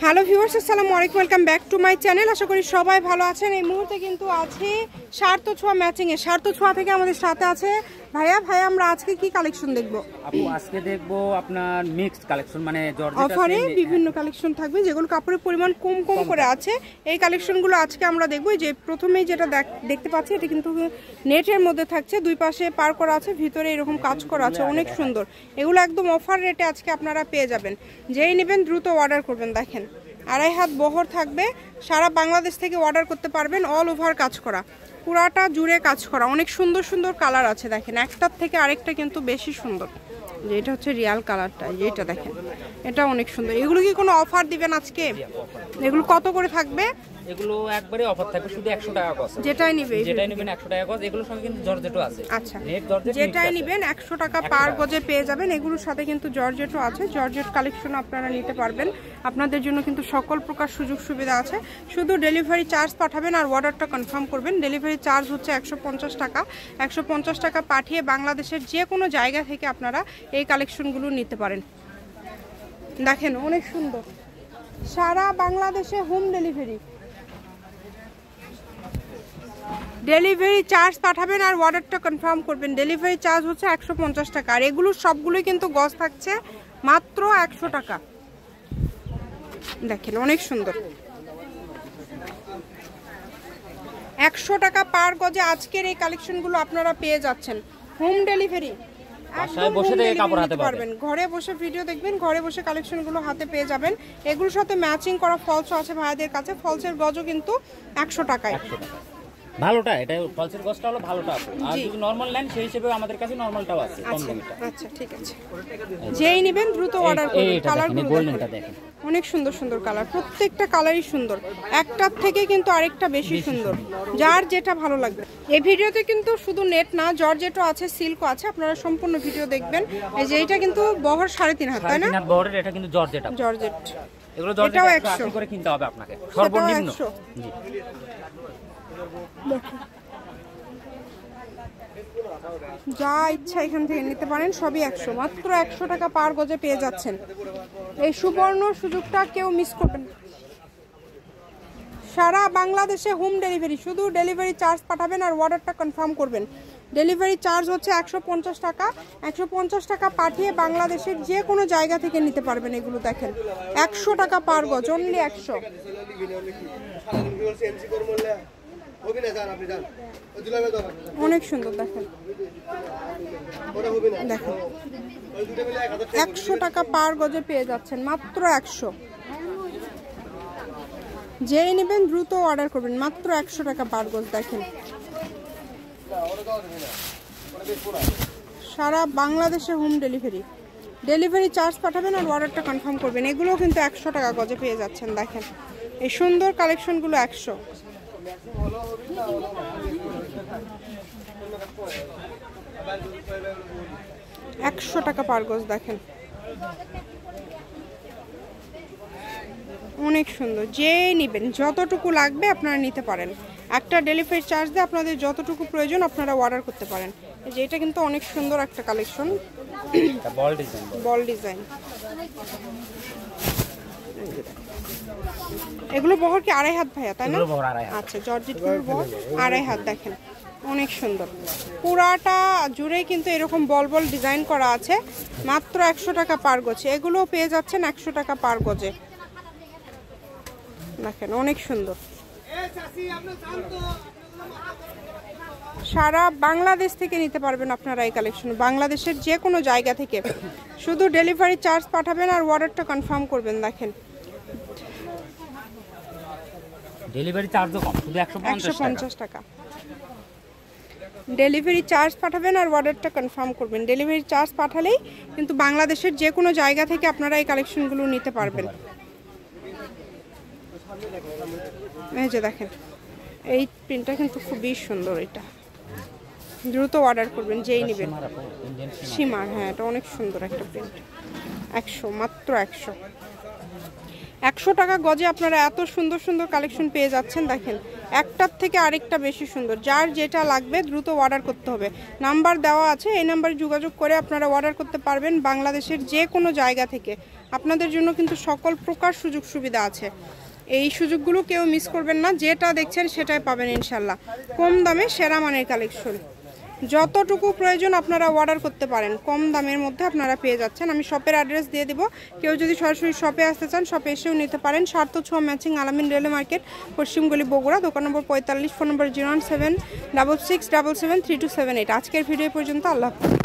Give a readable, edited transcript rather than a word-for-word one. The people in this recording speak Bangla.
হ্যালো ভিউয়ার্স, আসসালামু আলাইকুম, welcome back to my channel. আশা করি সবাই ভালো আছেন। এই মুহূর্তে কিন্তু আছি সার্থ ছোঁয়া ম্যাচিংয়ে। সার্থ ছোঁয়া থেকে আমাদের সাথে আছে ভাইয়া। আমরা আজকে কি কালেকশন দেখবো? আপু আজকে দেখবো আপনার মিক্সড কালেকশন, মানে জর্জেট অফারে বিভিন্ন কালেকশন থাকবে, যেগুলো কাপড়ের পরিমাণ কম কম করে আছে। এই কালেকশনগুলো আজকে আমরা দেখবো। যে প্রথমেই যেটা দেখতে পাচ্ছি, এটা কিন্তু নেটের মধ্যে থাকছে, দুই পাশে পার করা আছে, ভিতরে এরকম কাজ করা আছে, অনেক সুন্দর। এগুলো একদম অফার রেটে আজকে আপনারা পেয়ে যাবেন। যেই নেবেন দ্রুত অর্ডার করবেন। দেখেন, 2.5 হাত বহর থাকবে, সারা বাংলাদেশ থেকে অর্ডার করতে পারবেন। অল ওভার কাজ করা, পুরাটা জুড়ে কাজ করা, অনেক সুন্দর সুন্দর কালার আছে। দেখেন, একটার থেকে আরেকটা কিন্তু বেশি সুন্দর। যে এটা হচ্ছে রিয়াল কালারটা, যেটা দেখেন এটা অনেক সুন্দর। এগুলো কি কোনো অফার দিবেন আজকে? এগুলো কত করে থাকবে? এগুলো একবারে অফার থাকবে, শুধু 100 টাকা কস্ট। যেটাই নেবেন 100 টাকা কস্ট। এগুলোর সঙ্গে কিন্তু জর্জেটও আছে। আচ্ছা, যেটাই নেবেন 100 টাকা পার গজে পেয়ে যাবেন। এগুলোর সাথে কিন্তু জর্জেটও আছে। জর্জেট কালেকশন আপনারা নিতে পারবেন। আপনাদের জন্য কিন্তু সকল প্রকার সুযোগ সুবিধা আছে। শুধু ডেলিভারি চার্জ পাঠাবেন আর অর্ডারটা কনফার্ম করবেন। ডেলিভারি চার্জ হচ্ছে 150 টাকা। 150 টাকা পাঠিয়ে বাংলাদেশের যে কোনো জায়গা থেকে আপনারা এই কালেকশনগুলো নিতে পারেন। দেখেন, অনেক সুন্দর, সারা বাংলাদেশে হোম ডেলিভারি। ডেলিভারি চার্জ পাঠাবেন আর অর্ডারটা কনফার্ম করবেন। ডেলিভারি চার্জ হচ্ছে 150 টাকা। আর এগুলো সবগুলোই কিন্তু গজ থাকছে মাত্র 100 টাকা। দেখেন, অনেক সুন্দর, 100 টাকা পার গজে আজকের এই কালেকশনগুলো আপনারা পেয়ে যাচ্ছেন। হোম ডেলিভারি, ঘরে বসে ভিডিও দেখবেন, ঘরে বসে কালেকশনগুলো হাতে পেয়ে যাবেন। এগুলোর সাথে ম্যাচিং করা ফলসও আছে ভাইদের কাছে। ফলসের গজও কিন্তু 100 টাকায়। ভালোটা, এটা ফলসের গজটা হলো ভালোটা। আর যদি নরমাল নেন সেই হিসেবে আমাদের কাছে নরমালটাও আছে, কম দামিটা। আচ্ছা, ঠিক আছে। যেই নেবেন দ্রুত অর্ডার করুন। কালারগুলো গোল্ডেনটা দেখেন, অনেক সুন্দর সুন্দর কালার, প্রত্যেকটা কালারই সুন্দর। একটার থেকে কিন্তু আরেকটা বেশি সুন্দর, যার যেটা ভালো লাগবে। এই ভিডিওতে কিন্তু শুধু নেট না, জর্জেটও আছে, সিল্কও আছে। আপনারা সম্পূর্ণ ভিডিও দেখবেন। এই যে এটা কিন্তু বহর 3.5 হাত, তাই না? বহরের, এটা কিন্তু জর্জেট। জর্জেট, এগুলো জর্জেট 180 করে কিনতে হবে আপনাকে সর্বনিম্ন। জি, যা ইচ্ছা এখান থেকে নিতে পারেন, সবই 100, মাত্র 100 টাকা পার গজে পেয়ে যাচ্ছেন। এই সুবর্ণ সুযোগটা কেউ মিস করবেন না। সারা বাংলাদেশে হোম ডেলিভারি, শুধু ডেলিভারি চার্জ পাঠাবেন আর অর্ডারটা কনফার্ম করবেন। ডেলিভারি চার্জ হচ্ছে 150 টাকা। 150 টাকা পাঠিয়ে বাংলাদেশের যে কোনো জায়গা থেকে নিতে পারবেন। এগুলো দেখেন, 100 টাকা পার গজ, অনলি 100। অনেক সুন্দর, দেখেন দেখেন, 100 টাকা পার গজে পেয়ে যাচ্ছেন, মাত্র 100। যেই নেবেন দ্রুত অর্ডার করবেন, মাত্র 100 টাকা পার গজ। দেখেন, সারা বাংলাদেশে হোম ডেলিভারি। ডেলিভারি চার্জ পাঠাবেন আর অর্ডারটা কনফার্ম করবেন। এগুলোও কিন্তু 100 টাকা গজে পেয়ে যাচ্ছেন। দেখেন, এই সুন্দর কালেকশনগুলো 100। টাকা পার গজ। দেখেন, অনেক সুন্দর। যে নেবেন, যতটুকু লাগবে আপনারা নিতে পারেন। একটা ডেলিভারি চার্জ দিয়ে আপনাদের যতটুকু প্রয়োজন আপনারা অর্ডার করতে পারেন। যে এটা কিন্তু অনেক সুন্দর একটা কালেকশন, বল ডিজাইন। এগুলো বহর কি 2.5 হাত ভাইয়া, তাই না? আচ্ছা, জর্জেট বহর 2.5 হাত। দেখেন, অনেক সুন্দর, পুরাটা জুড়ে কিন্তু এরকম বল বল ডিজাইন করা আছে। মাত্র 100 টাকা পার গজে এগুলো পেয়ে যাচ্ছেন, 100 টাকা পার গজে। দেখেন, অনেক সুন্দর। সারা বাংলাদেশ থেকে নিতে পারবেন আপনারা এই কালেকশন, বাংলাদেশের যে কোনো জায়গা থেকে। শুধু ডেলিভারি চার্জ পাঠাবেন আর অর্ডারটা কনফার্ম করবেন। দেখেন, ডেলিভারি চার্জও কম, শুধু 150 টাকা। ডেলিভারি চার্জ পাঠাবেন আর অর্ডারটা কনফার্ম করবেন। ডেলিভারি চার্জ পাঠালেই কিন্তু বাংলাদেশের যে কোনো জায়গা থেকে আপনারা এই কালেকশনগুলো নিতে পারবেন। এই যে দেখেন, এই প্রিন্টটা কিন্তু খুবই সুন্দর। এটা দ্রুত অর্ডার করবেন, যেই নেবেন। সীমার, হ্যাঁ, এটা অনেক সুন্দর একটা প্রিন্ট। 100, মাত্র 100। 100 টাকা গজে আপনারা এত সুন্দর সুন্দর কালেকশন পেয়ে যাচ্ছেন। দেখেন, একটার থেকে আরেকটা বেশি সুন্দর। যার যেটা লাগবে দ্রুত অর্ডার করতে হবে। নাম্বার দেওয়া আছে, এই নাম্বারে যোগাযোগ করে আপনারা অর্ডার করতে পারবেন বাংলাদেশের যে কোনো জায়গা থেকে। আপনাদের জন্য কিন্তু সকল প্রকার সুযোগ সুবিধা আছে। এই সুযোগগুলো কেউ মিস করবেন না, যেটা দেখছেন সেটাই পাবেন ইনশাল্লাহ। কম দামে সেরা মানের কালেকশন, যতটুকু প্রয়োজন আপনারা অর্ডার করতে পারেন, কম দামের মধ্যে আপনারা পেয়ে যাচ্ছেন। আমি শপের অ্যাড্রেস দিয়ে দিব, কেউ যদি সরাসরি শপে আসতে চান শপে এসেও নিতে পারেন। স্বার্থ ছোঁয়া ম্যাচিং, আলামিন রেলওয়ে মার্কেট, পশ্চিমগলি, বগুড়া। দোকান নম্বর 45, ফোন নম্বর 01766773278। আজকের ভিডিও পর্যন্ত, আল্লাহ হাফেজ।